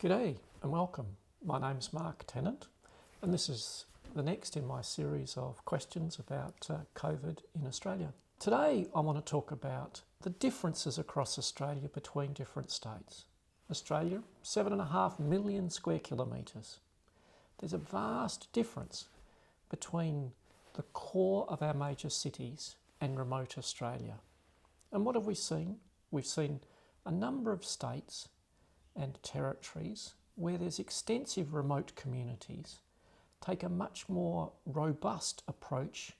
G'day and welcome. My name's Mark Tennant and this is the next in my series of questions about COVID in Australia. Today I want to talk about the differences across Australia between different states. Australia, 7.5 million square kilometres. There's a vast difference between the core of our major cities and remote Australia. And what have we seen? We've seen a number of states and territories where there's extensive remote communities take a much more robust approach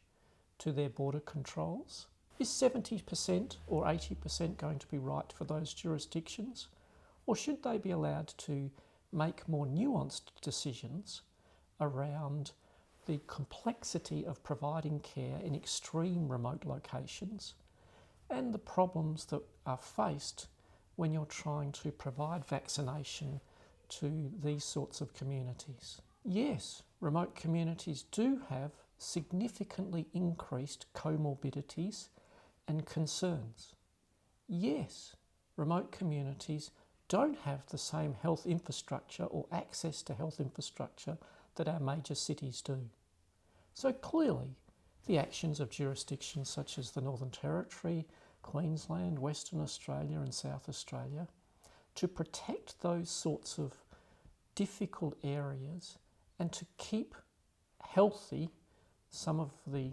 to their border controls. Is 70% or 80% going to be right for those jurisdictions? Or should they be allowed to make more nuanced decisions around the complexity of providing care in extreme remote locations and the problems that are faced when you're trying to provide vaccination to these sorts of communities? Yes, remote communities do have significantly increased comorbidities and concerns. Yes, remote communities don't have the same health infrastructure or access to health infrastructure that our major cities do. So clearly, the actions of jurisdictions such as the Northern Territory, Queensland, Western Australia and South Australia to protect those sorts of difficult areas and to keep healthy some of the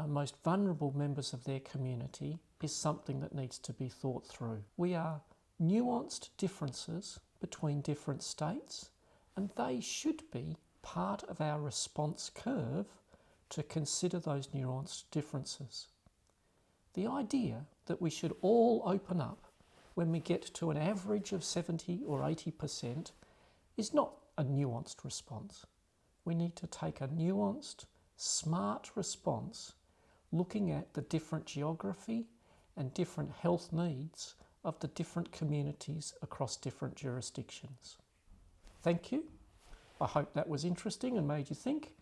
most vulnerable members of their community is something that needs to be thought through. We are nuanced differences between different states and they should be part of our response curve to consider those nuanced differences. The idea that we should all open up when we get to an average of 70 or 80% is not a nuanced response. We need to take a nuanced, smart response looking at the different geography and different health needs of the different communities across different jurisdictions. Thank you. I hope that was interesting and made you think.